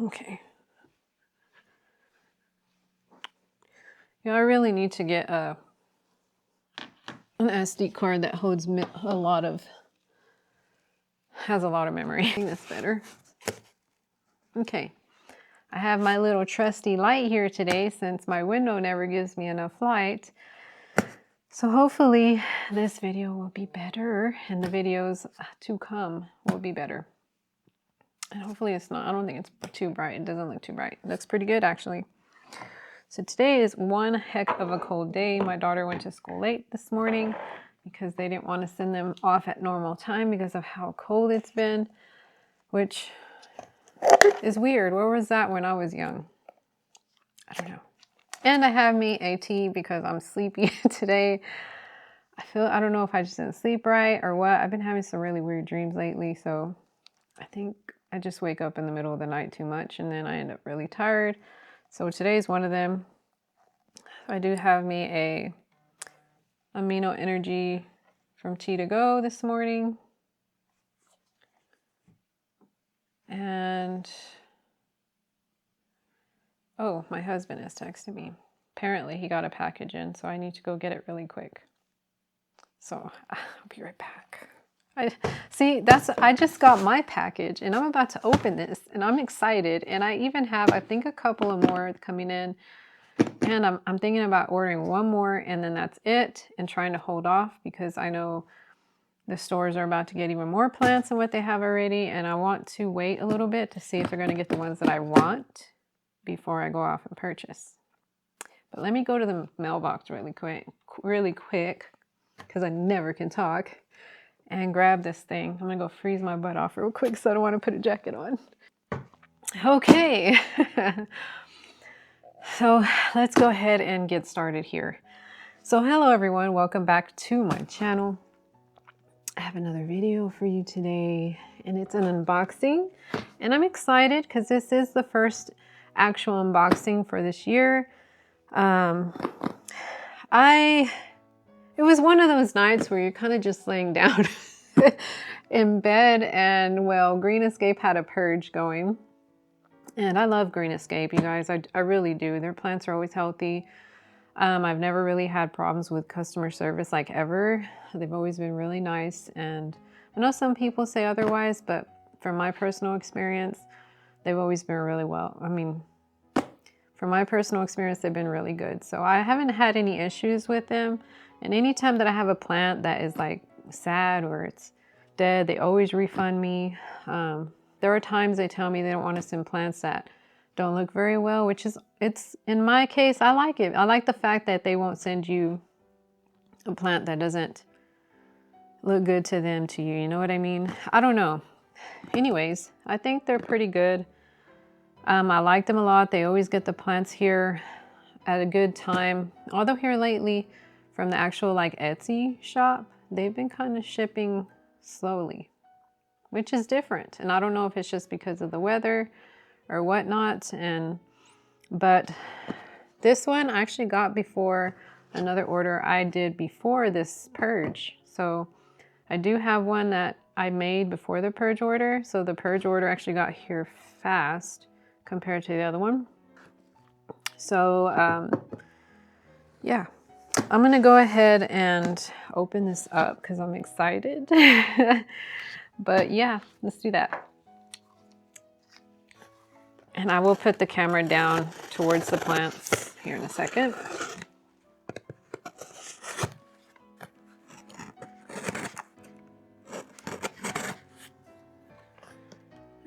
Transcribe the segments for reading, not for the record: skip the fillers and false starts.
Okay. Yeah, I really need to get an SD card that holds has a lot of memory. I think that's better. Okay. I have my little trusty light here today since my window never gives me enough light. So hopefully this video will be better and the videos to come will be better. And hopefully it's not, I don't think it's too bright. It doesn't look too bright. It looks pretty good actually. So today is one heck of a cold day. My daughter went to school late this morning because they didn't want to send them off at normal time because of how cold it's been, which is weird. Where was that when I was young? I don't know. And I have me a tea because I'm sleepy today. I don't know if I just didn't sleep right or what. I've been having some really weird dreams lately, so I think I just wake up in the middle of the night too much and then I end up really tired. So today's one of them. I do have me a amino energy from Tea to Go this morning. And oh, my husband has texted me. Apparently he got a package in, so I need to go get it really quick. So I'll be right back. I just got my package and I'm about to open this and I'm excited. And I even have, I think, a couple of more coming in. And I'm thinking about ordering one more and then that's it, and trying to hold off because I know the stores are about to get even more plants than what they have already. And I want to wait a little bit to see if they're going to get the ones that I want before I go off and purchase. But let me go to the mailbox really quick because I never can talk, and grab this thing. I'm gonna go freeze my butt off real quick so I don't want to put a jacket on. Okay. So let's go ahead and get started here. So hello everyone, welcome back to my channel. I have another video for you today and it's an unboxing, and I'm excited because this is the first actual unboxing for this year. It was one of those nights where you're kind of just laying down in bed, and well, Green Escape had a purge going. And I love Green Escape, you guys. I really do. Their plants are always healthy. I've never really had problems with customer service like ever. They've always been really nice. And I know some people say otherwise, but from my personal experience, they've always been really well. I mean, from my personal experience, they've been really good. So I haven't had any issues with them. And anytime that I have a plant that is like sad or it's dead, they always refund me. There are times they tell me they don't want to send plants that don't look very well, which is, in my case, I like it. I like the fact that they won't send you a plant that doesn't look good to them to you. You know what I mean? I don't know. Anyways, I think they're pretty good. I like them a lot. They always get the plants here at a good time. Although here lately, from the actual like Etsy shop, they've been kind of shipping slowly, which is different. And I don't know if it's just because of the weather or whatnot. But this one I actually got before another order I did before this purge. So I do have one that I made before the purge order. So the purge order actually got here fast compared to the other one. So yeah, I'm gonna go ahead and open this up because I'm excited. But yeah, let's do that. And I will put the camera down towards the plants here in a second.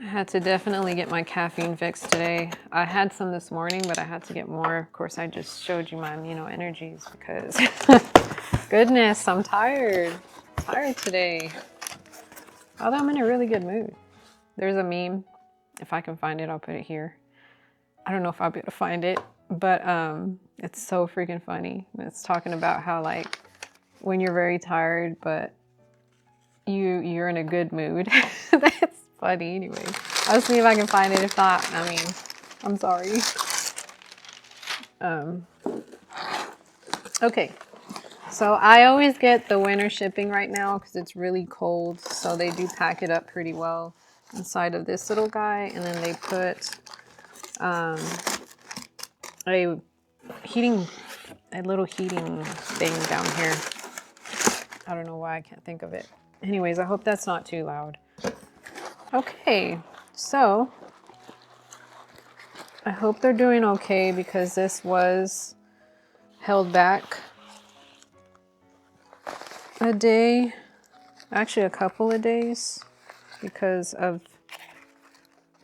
I had to definitely get my caffeine fix today. I had some this morning, but I had to get more. Of course, I just showed you my amino energies because goodness, I'm tired. Tired today. Although I'm in a really good mood. There's a meme. If I can find it, I'll put it here. I don't know if I'll be able to find it, but it's so freaking funny. It's talking about how like when you're very tired, but you're in a good mood. That's funny. Anyway, I'll see if I can find it. If not, I mean, I'm sorry. Okay. So I always get the winter shipping right now because it's really cold. So they do pack it up pretty well. inside of this little guy, and then they put a little heating thing down here. I don't know why I can't think of it. Anyways, I hope that's not too loud. Okay, so I hope they're doing okay because this was held back a day, actually a couple of days because of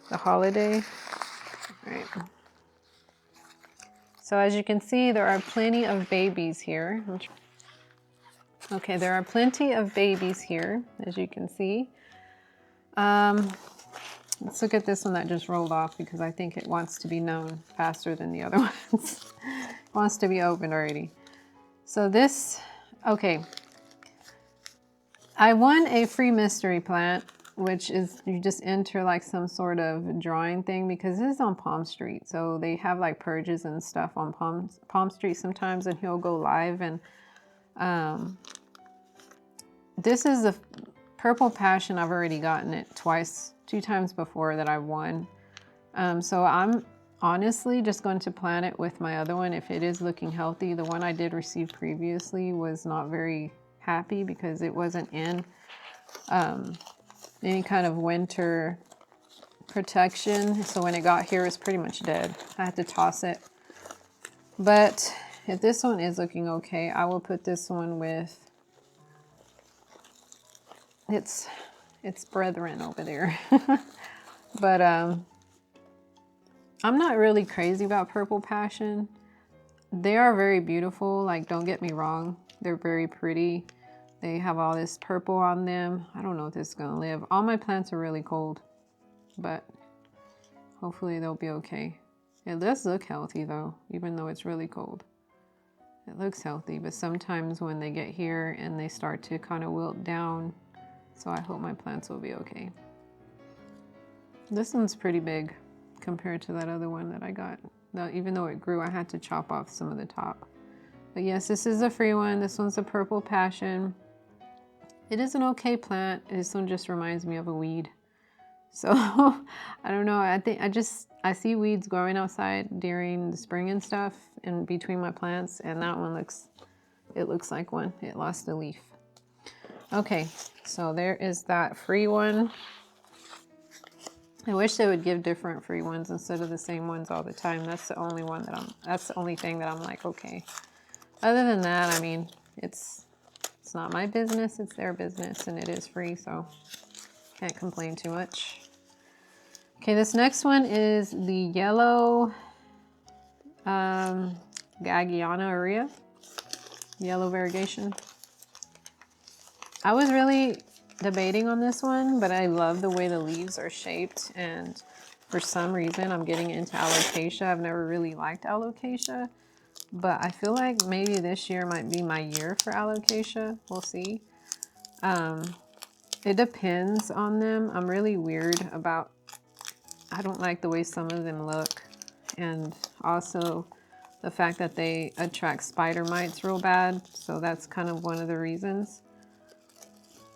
the holiday. All right. So as you can see, there are plenty of babies here. Okay, there are plenty of babies here, as you can see. Let's look at this one that just rolled off because I think it wants to be known faster than the other ones. It wants to be opened already. So this, okay. I won a free mystery plant, which is you just enter like some sort of drawing thing because this is on Palm Street. So they have like purges and stuff on Palm Street sometimes, and he'll go live. And this is the Purple Passion. I've already gotten it twice, 2 times before that I won. So I'm honestly just going to plant it with my other one if it is looking healthy. The one I did receive previously was not very happy because it wasn't in any kind of winter protection. So when it got here, it was pretty much dead. I had to toss it. But if this one is looking okay, I will put this one with its brethren over there. But I'm not really crazy about Purple Passion. They are very beautiful, like don't get me wrong. They're very pretty. They have all this purple on them. I don't know if this is gonna live. All my plants are really cold, but hopefully they'll be okay. It does look healthy though, even though it's really cold. It looks healthy, but sometimes when they get here and they start to kind of wilt down, so I hope my plants will be okay. This one's pretty big compared to that other one that I got. Now, even though it grew, I had to chop off some of the top. But yes, this is a free one. This one's a Purple Passion. It is an okay plant. This one just reminds me of a weed. So I don't know. I see weeds growing outside during the spring and stuff in between my plants, and that one looks like one. It lost a leaf. Okay, so there is that free one. I wish they would give different free ones instead of the same ones all the time. That's the only one that's the only thing that I'm like, okay. Other than that, I mean, it's not my business, it's their business, and it is free, so can't complain too much. Okay, this next one is the yellow Gagiana urea, yellow variegation. I was really debating on this one, but I love the way the leaves are shaped, and for some reason I'm getting into alocasia. I've never really liked alocasia, but I feel like maybe this year might be my year for alocasia. We'll see. It depends on them. I'm really weird about, I don't like the way some of them look, and also the fact that they attract spider mites real bad, so that's kind of one of the reasons,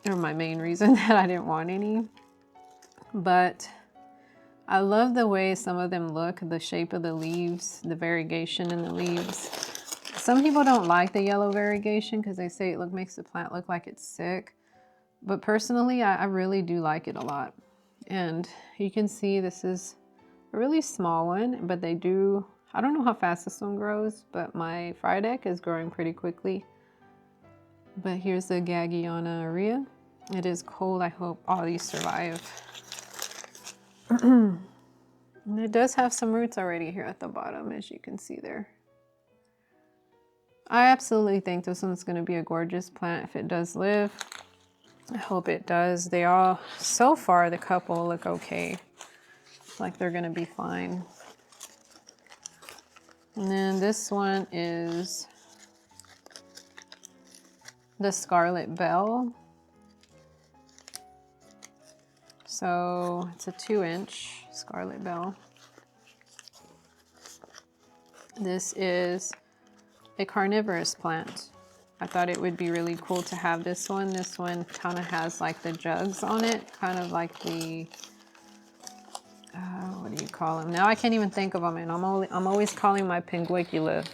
or my main reason that I didn't want any. But I love the way some of them look, the shape of the leaves, the variegation in the leaves. Some people don't like the yellow variegation because they say it makes the plant look like it's sick. But personally, I really do like it a lot. And you can see this is a really small one, but they do, I don't know how fast this one grows, but my Frydek is growing pretty quickly. But here's the Gagiana urea. It is cold. I hope all these survive. And it does have some roots already here at the bottom, as you can see there. I absolutely think this one's going to be a gorgeous plant if it does live. I hope it does. They all, so far, the couple look okay. Like they're going to be fine. And then this one is the Scarlet Bell. So it's a 2-inch Scarlet Bell. This is a carnivorous plant. I thought it would be really cool to have this one. This one kind of has like the jugs on it, kind of like the you call them. Now I can't even think of them, and I'm always calling my Pinguicula.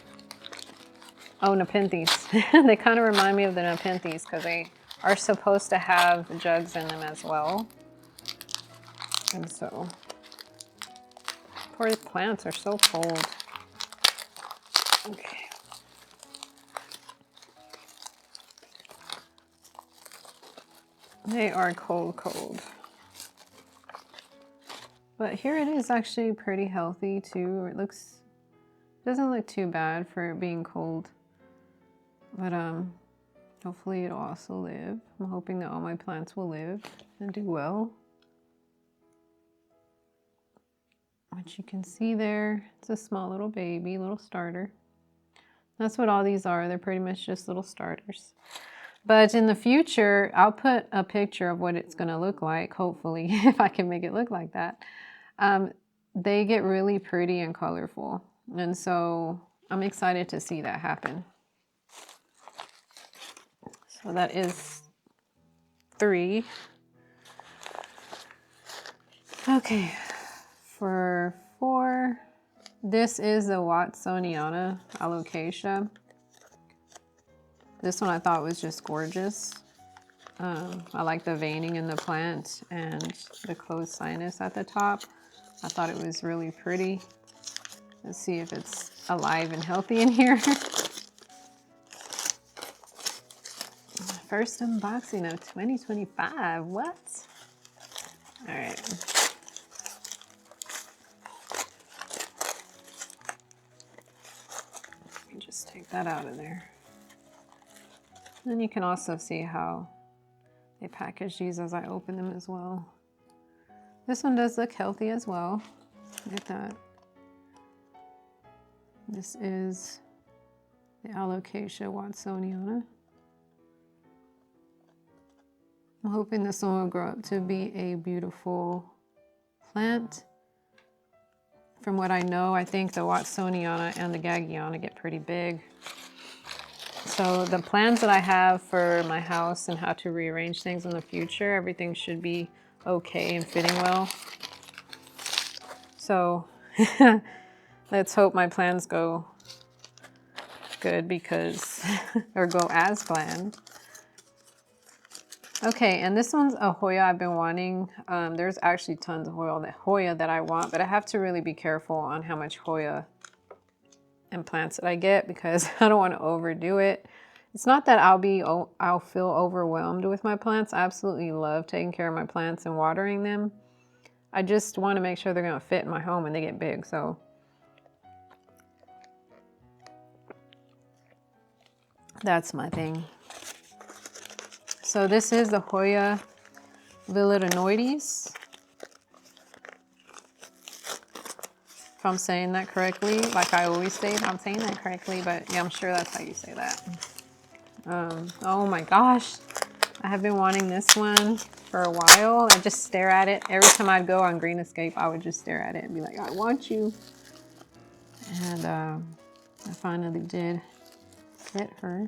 Oh, Nepenthes. They kind of remind me of the Nepenthes because they are supposed to have jugs in them as well. And so, poor plants are so cold. Okay. They are cold, cold. But here it is actually pretty healthy too. It doesn't look too bad for it being cold. But hopefully it'll also live. I'm hoping that all my plants will live and do well. Which you can see there, it's a small little baby, little starter. That's what all these are. They're pretty much just little starters. But in the future, I'll put a picture of what it's going to look like, hopefully, if I can make it look like that. They get really pretty and colorful. And so I'm excited to see that happen. So that is 3. Okay, for 4, this is the Watsoniana alocasia. This one I thought was just gorgeous. I like the veining in the plant and the closed sinus at the top. I thought it was really pretty. Let's see if it's alive and healthy in here. First unboxing of 2025. What? All right. Let me just take that out of there. Then you can also see how they package these as I open them as well. This one does look healthy as well. Look at that. This is the Alocasia watsoniana. I'm hoping this one will grow up to be a beautiful plant. From what I know, I think the Watsoniana and the Gaggiana get pretty big. So the plans that I have for my house and how to rearrange things in the future, everything should be okay and fitting well. So let's hope my plans go good because, or go as planned. Okay, and this one's a Hoya I've been wanting. There's actually tons of Hoya that I want, but I have to really be careful on how much Hoya and plants that I get because I don't want to overdo it. It's not that I'll feel overwhelmed with my plants. I absolutely love taking care of my plants and watering them. I just want to make sure they're going to fit in my home when they get big. So that's my thing. So this is the Hoya villadenoides. If I'm saying that correctly, like I always say, I'm saying that correctly, but yeah, I'm sure that's how you say that. Oh my gosh, I have been wanting this one for a while. I just stare at it. Every time I'd go on Green Escape, I would just stare at it and be like, I want you. And I finally did get her.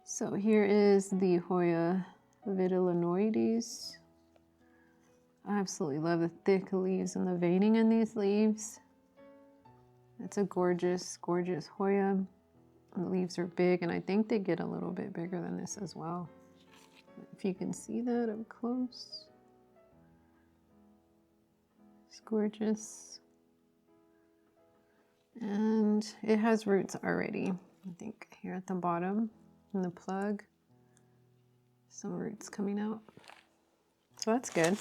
So here is the Hoya villadenoides. I absolutely love the thick leaves and the veining in these leaves. It's a gorgeous, gorgeous Hoya. The leaves are big, and I think they get a little bit bigger than this as well. If you can see that up close. It's gorgeous. And it has roots already, I think, here at the bottom in the plug. Some roots coming out. So that's good.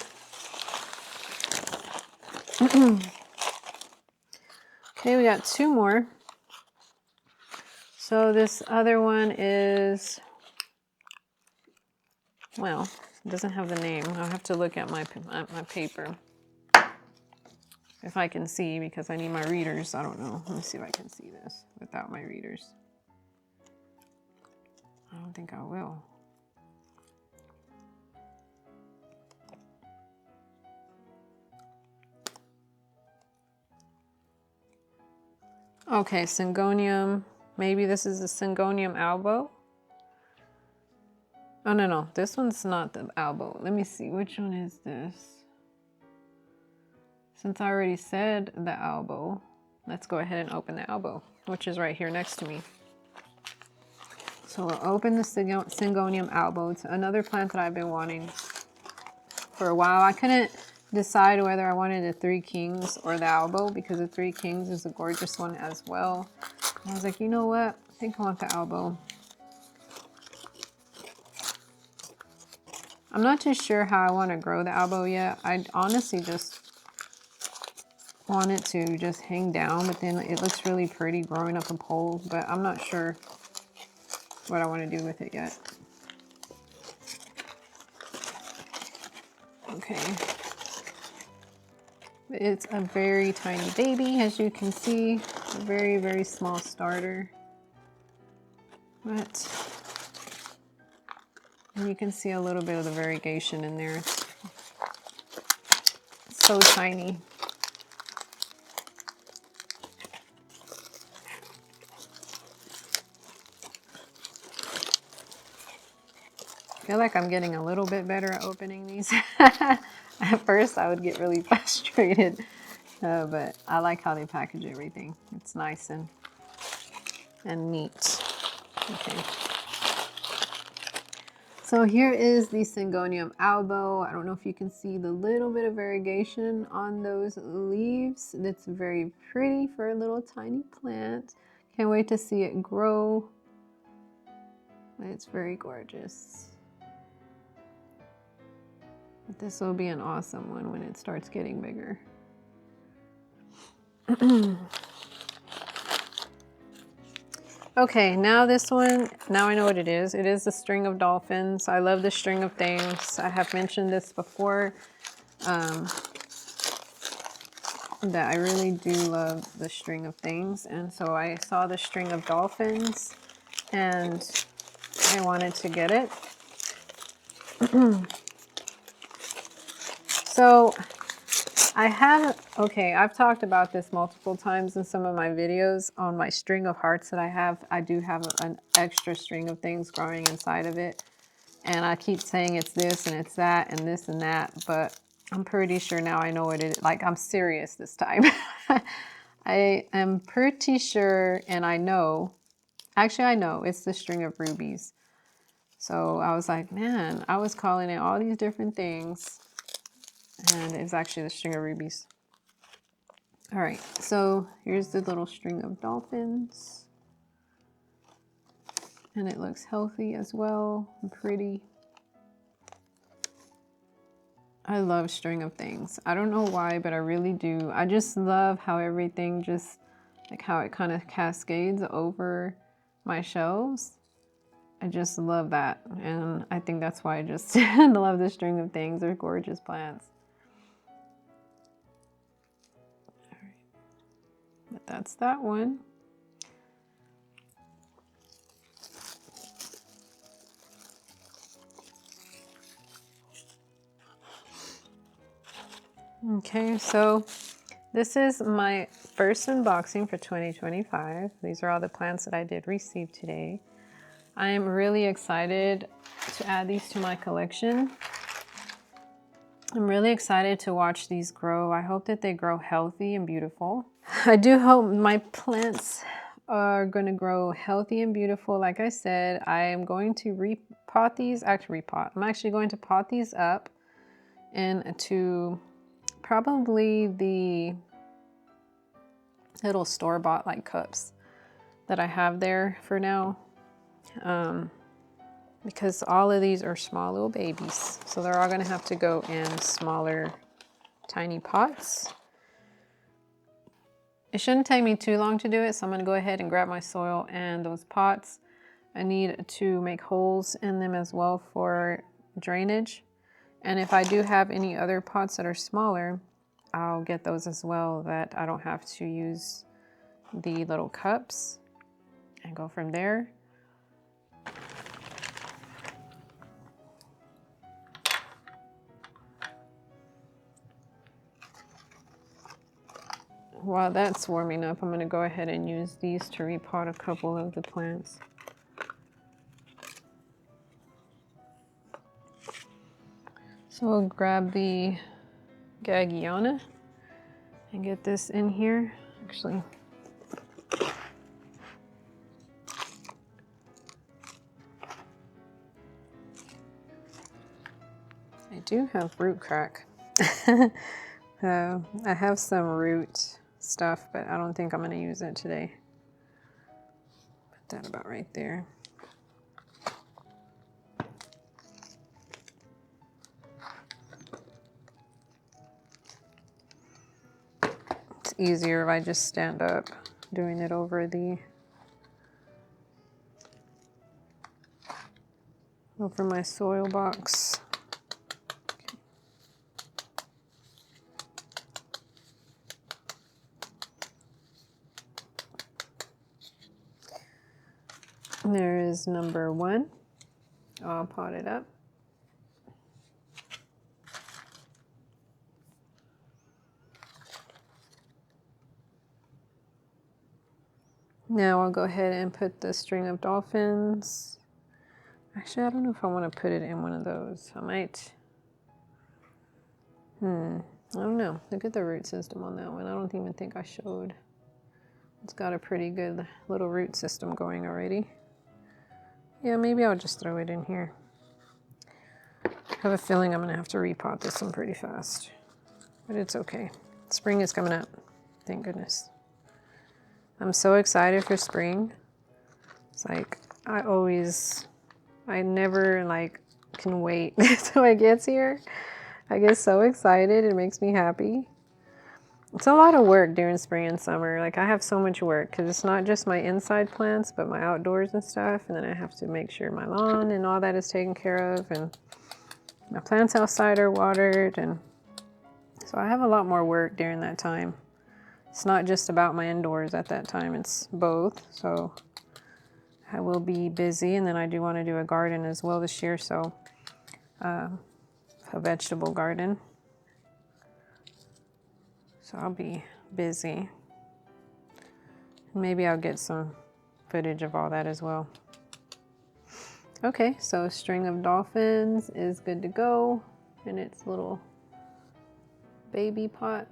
Okay, we got 2 more. So this other one is, well, it doesn't have the name. I'll have to look at my paper if I can see, because I need my readers. I don't know. Let me see if I can see this without my readers. I don't think I will. Okay, Syngonium. Maybe this is a Syngonium albo. Oh, no, this one's not the albo. Let me see, which one is this? since I already said the elbow, let's go ahead and open the elbow, which is right here next to me. So we'll open the Syngonium elbow. It's another plant that I've been wanting for a while. I couldn't decide whether I wanted the Three Kings or the elbow because the Three Kings is a gorgeous one as well. And I was like, you know what? I think I want the elbow. I'm not too sure how I want to grow the elbow yet. I honestly just want it to just hang down, but then it looks really pretty growing up a pole, but I'm not sure what I want to do with it yet. Okay. It's a very tiny baby, as you can see. A very, very small starter. But you can see a little bit of the variegation in there. It's so tiny. I feel like I'm getting a little bit better at opening these. At first I would get really frustrated, but I like how they package everything. It's nice and neat. Okay. So here is the Syngonium albo. I don't know if you can see the little bit of variegation on those leaves. It's very pretty for a little tiny plant. Can't wait to see it grow. It's very gorgeous. But this will be an awesome one when it starts getting bigger. Okay, now this one, now I know what it is. It is the string of dolphins. I love the string of things. I have mentioned this before, that I really do love the string of things. And so I saw the string of dolphins and I wanted to get it. So I've talked about this multiple times in some of my videos on my string of hearts that I have. I do have an extra string of things growing inside of it. And I keep saying it's this and it's that and this and that, but I'm pretty sure now I know what it is. Like, I'm serious this time. I am pretty sure, and I know, actually I know, it's the string of rubies. So I was like, man, I was calling it all these different things. And it's actually the string of rubies. All right, so here's the little string of dolphins. And it looks healthy as well and pretty. I love string of things. I don't know why, but I really do. I just love how everything just, like how it kind of cascades over my shelves. I just love that. And I think that's why I just love the string of things. They're gorgeous plants. But that's that one. Okay, so this is my first unboxing for 2025. These are all the plants that I did receive today. I am really excited to add these to my collection. I'm really excited to watch these grow. I hope that they grow healthy and beautiful. I do hope my plants are going to grow healthy and beautiful. Like I said, I am going to repot these. I'm actually going to pot these up into probably the little store-bought like cups that I have there for now. Because all of these are small little babies. So they're all gonna have to go in smaller, tiny pots. It shouldn't take me too long to do it, so I'm gonna go ahead and grab my soil and those pots. I need to make holes in them as well for drainage. And if I do have any other pots that are smaller, I'll get those as well, that I don't have to use the little cups, and go from there. While that's warming up, I'm going to go ahead and use these to repot a couple of the plants. So we'll grab the Gagiana and get this in here. Actually, I do have root crack. I have some root stuff, but I don't think I'm going to use it today. Put that about right there. It's easier if I just stand up doing it over my soil box. There is number 1. I'll pot it up. Now I'll go ahead and put the string of dolphins. Actually, I don't know if I want to put it in one of those. I might. I don't know. Look at the root system on that one. I don't even think I showed. It's got a pretty good little root system going already. Yeah, maybe I'll just throw it in here. I have a feeling I'm going to have to repot this one pretty fast. But it's okay. Spring is coming up. Thank goodness. I'm so excited for spring. It's like I never like can wait until it gets here. I get so excited. It makes me happy. It's a lot of work during spring and summer. Like I have so much work because it's not just my inside plants, but my outdoors and stuff. And then I have to make sure my lawn and all that is taken care of. And my plants outside are watered. And so I have a lot more work during that time. It's not just about my indoors at that time. It's both. So I will be busy. And then I do want to do a garden as well this year. So a vegetable garden. So I'll be busy. Maybe I'll get some footage of all that as well. Okay, so string of dolphins is good to go in its little baby pot.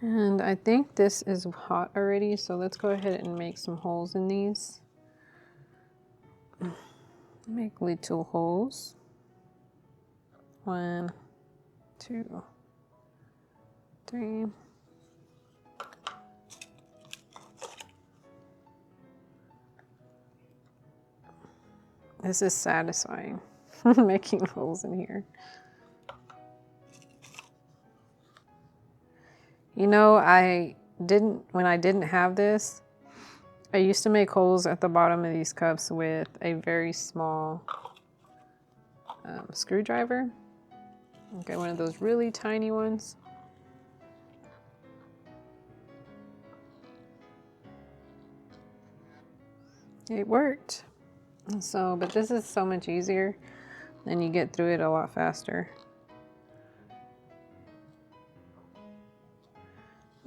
And I think this is hot already, so let's go ahead and make some holes in these. Make little holes. 1, 2, 3. This is satisfying, making holes in here. You know, when I didn't have this, I used to make holes at the bottom of these cups with a very small screwdriver. Okay, one of those really tiny ones. It worked. So, but this is so much easier, and you get through it a lot faster.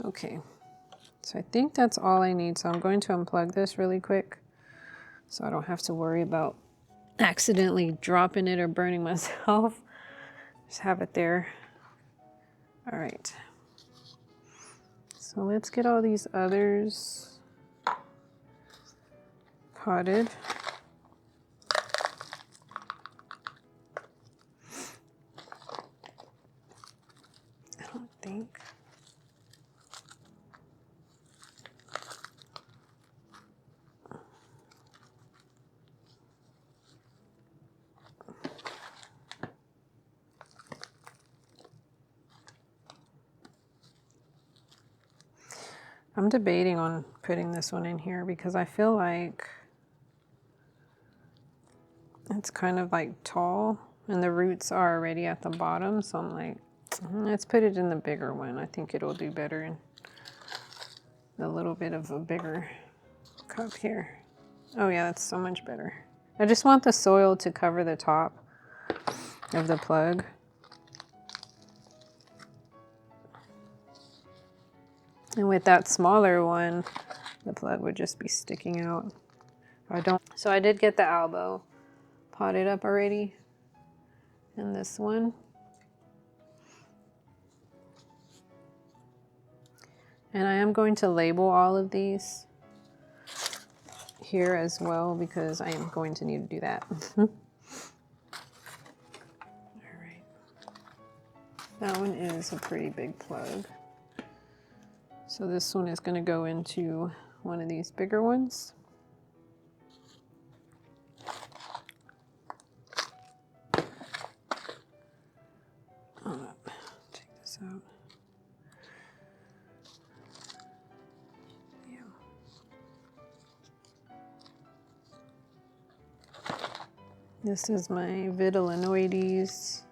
Okay, so I think that's all I need. So I'm going to unplug this really quick so I don't have to worry about accidentally dropping it or burning myself. Just have it there. All right. So let's get all these others potted. I don't think. I'm debating on putting this one in here because I feel like it's kind of like tall and the roots are already at the bottom. So I'm like, let's put it in the bigger one. I think it'll do better in a little bit of a bigger cup here. Oh yeah, that's so much better. I just want the soil to cover the top of the plug. And with that smaller one, the plug would just be sticking out. So I did get the elbow potted up already. and this one. And I am going to label all of these here as well because I am going to need to do that. All right. That one is a pretty big plug. So this one is going to go into one of these bigger ones. Take this out. Yeah. This is my Vitellinoides.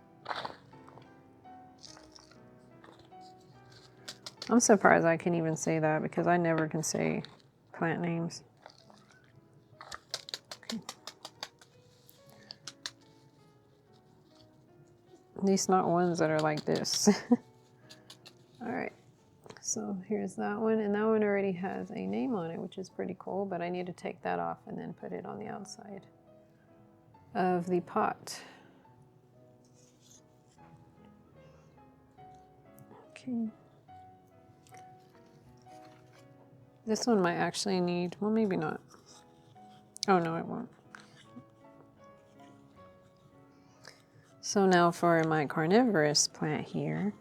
I'm surprised I can even say that because I never can say plant names. Okay. At least not ones that are like this. All right, so here's that one, and that one already has a name on it, which is pretty cool, but I need to take that off and then put it on the outside of the pot. Okay. This one might actually need, well, maybe not. Oh no, it won't. So now for my carnivorous plant here.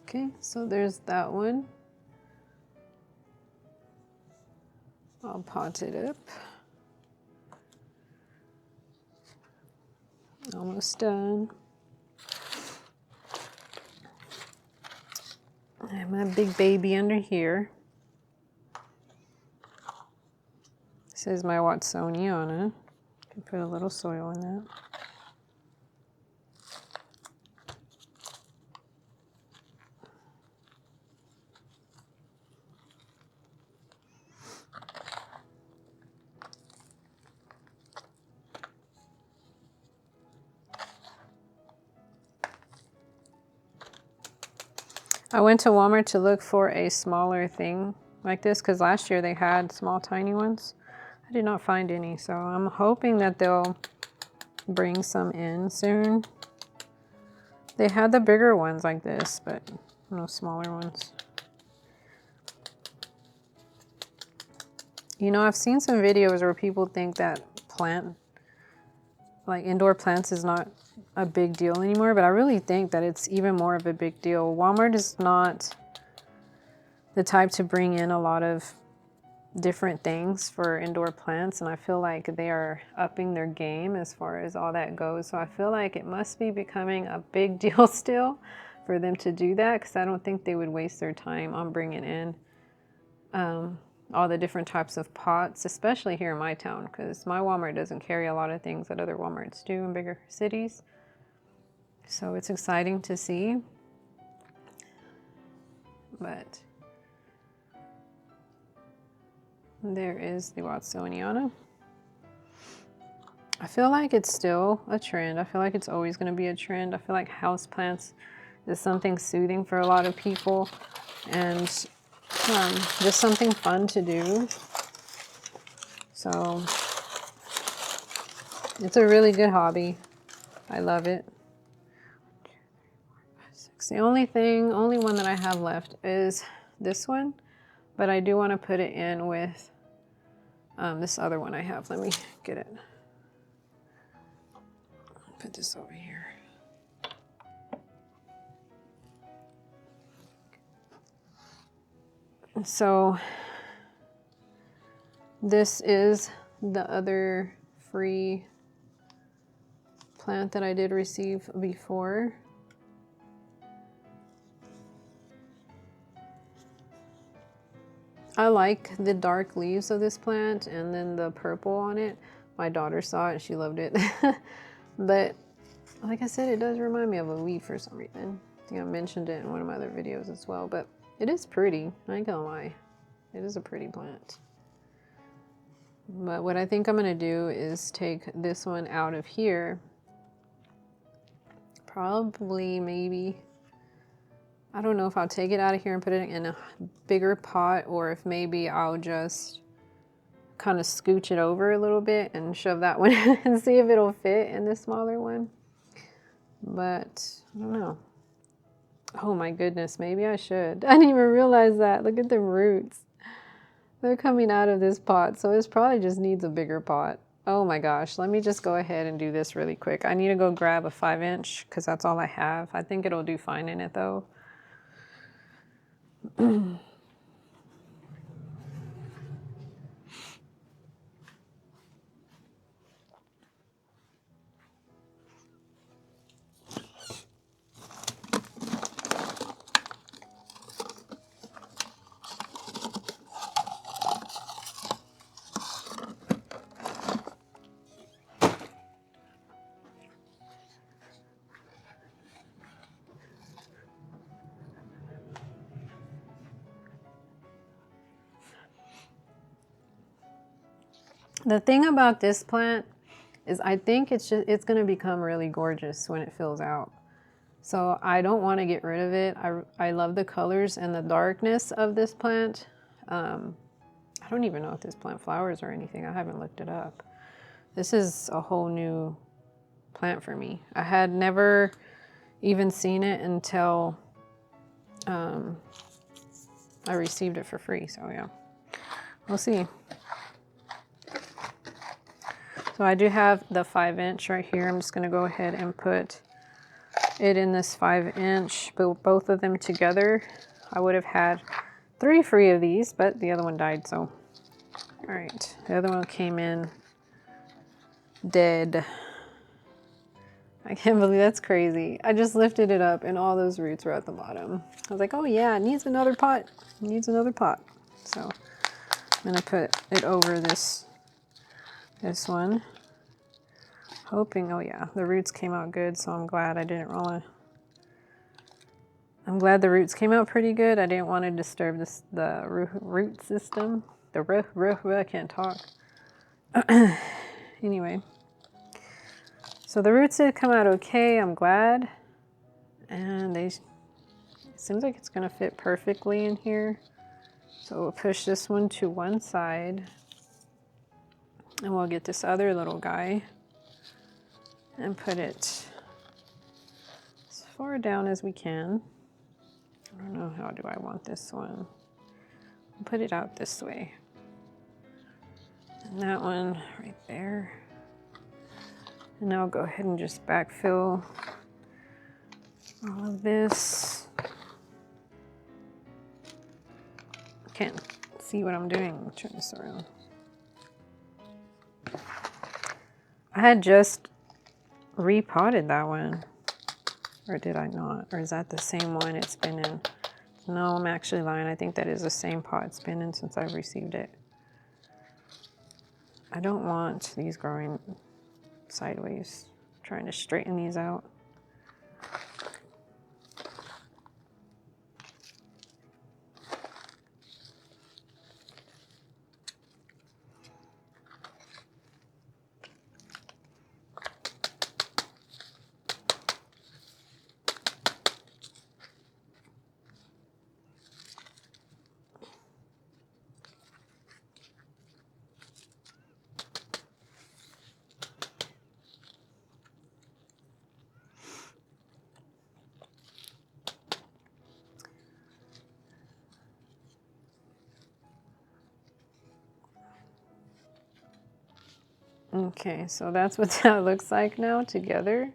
Okay, so there's that one. I'll pot it up. Almost done. And my big baby under here. This is my Watsoniana. Can put a little soil in that. I went to Walmart to look for a smaller thing like this because last year they had small tiny ones. I did not find any, so I'm hoping that they'll bring some in soon. They had the bigger ones like this, but no smaller ones. You know, I've seen some videos where people think that indoor plants is not a big deal anymore, but I really think that it's even more of a big deal. Walmart is not the type to bring in a lot of different things for indoor plants, and I feel like they are upping their game as far as all that goes. So I feel like it must be becoming a big deal still for them to do that, because I don't think they would waste their time on bringing in all the different types of pots, especially here in my town, because my Walmart doesn't carry a lot of things that other Walmarts do in bigger cities. So it's exciting to see. But there is the Watsoniana. I feel like it's still a trend. I feel like it's always going to be a trend. I feel like houseplants is something soothing for a lot of people, and just something fun to do. So it's a really good hobby. I love it. The only one that I have left is this one, but I do want to put it in with this other one I have. Let me get it. Put this over here. And so this is the other free plant that I did receive before. I like the dark leaves of this plant and then the purple on it. My daughter saw it and she loved it. But like I said, it does remind me of a weed for some reason. I think I mentioned it in one of my other videos as well, but it is pretty. I ain't gonna lie. It is a pretty plant. But what I think I'm gonna do is take this one out of here. Probably, maybe, I don't know if I'll take it out of here and put it in a bigger pot, or if maybe I'll just kind of scooch it over a little bit and shove that one in and see if it'll fit in this smaller one. But I don't know. Oh my goodness, maybe I should. I didn't even realize that. Look at the roots. They're coming out of this pot, so it probably just needs a bigger pot. Oh my gosh, let me just go ahead and do this really quick. I need to go grab a 5-inch because that's all I have. I think it'll do fine in it though. The thing about this plant is I think it's going to become really gorgeous when it fills out. So I don't want to get rid of it. I love the colors and the darkness of this plant. I don't even know if this plant flowers or anything. I haven't looked it up. This is a whole new plant for me. I had never even seen it until I received it for free. So yeah, we'll see. So I do have the 5-inch right here. I'm just going to go ahead and put it in this 5-inch, but both of them together. I would have had 3 free of these, but the other one died, so. All right, the other one came in dead. I can't believe that's crazy. I just lifted it up and all those roots were at the bottom. I was like, oh yeah, it needs another pot. It needs another pot. So I'm gonna put it over this one. Hoping, oh yeah, the roots came out good, so I'm glad I didn't I'm glad the roots came out pretty good. I didn't want to disturb the root system. I can't talk. Anyway, so the roots did come out okay. I'm glad, and it seems like it's gonna fit perfectly in here. So we'll push this one to one side, and we'll get this other little guy and put it as far down as we can. I don't know, how do I want this one? I'll put it out this way. And that one right there. And now I'll go ahead and just backfill all of this. Can't see what I'm doing. I'll turn this around. I had just repotted that one. Or did I not? Or is that the same one it's been in? No, I'm actually lying. I think that is the same pot it's been in since I've received it. I don't want these growing sideways. I'm trying to straighten these out. Okay, so that's what that looks like now together.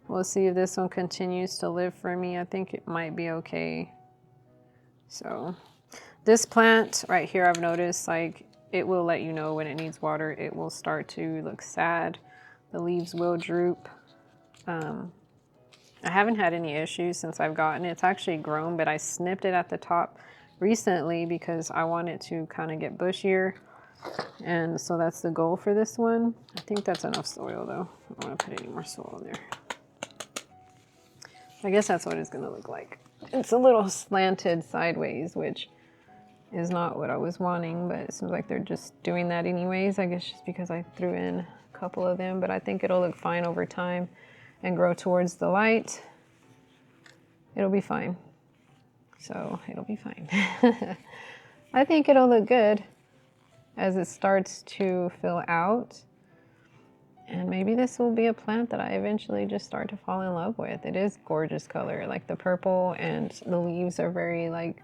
We'll see if this one continues to live for me. I think it might be okay. So this plant right here, I've noticed like it will let you know when it needs water. It will start to look sad. The leaves will droop. I haven't had any issues since I've gotten it. It's actually grown, but I snipped it at the top recently because I want it to kind of get bushier. And so that's the goal for this one. I think that's enough soil though. I don't want to put any more soil in there. I guess that's what it's going to look like. It's a little slanted sideways, which is not what I was wanting, but it seems like they're just doing that anyways. I guess just because I threw in a couple of them, but I think it'll look fine over time and grow towards the light. It'll be fine. So it'll be fine. I think it'll look good as it starts to fill out. And maybe this will be a plant that I eventually just start to fall in love with. It is gorgeous color, like the purple, and the leaves are very like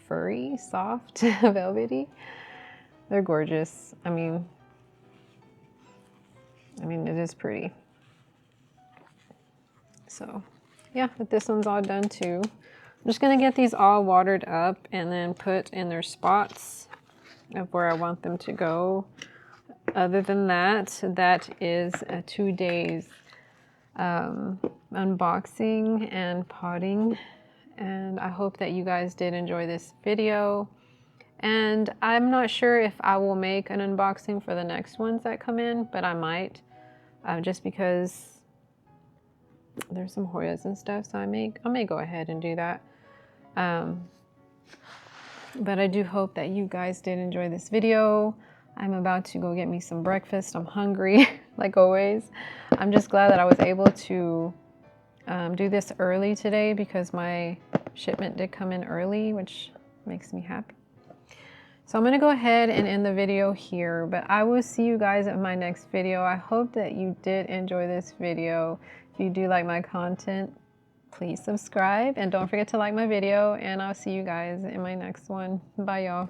furry, soft, velvety. They're gorgeous. I mean, it is pretty. So yeah, but this one's all done too. I'm just gonna get these all watered up and then put in their spots of where I want them to go. Other than that, that is a 2 days unboxing and potting. And I hope that you guys did enjoy this video. And I'm not sure if I will make an unboxing for the next ones that come in, but I might, just because there's some Hoyas and stuff, so I may go ahead and do that. But I do hope that you guys did enjoy this video. I'm about to go get me some breakfast. I'm hungry, like always. I'm just glad that I was able to do this early today because my shipment did come in early, which makes me happy. So I'm gonna go ahead and end the video here, but I will see you guys in my next video. I hope that you did enjoy this video. If you do like my content, please subscribe and don't forget to like my video, and I'll see you guys in my next one. Bye y'all.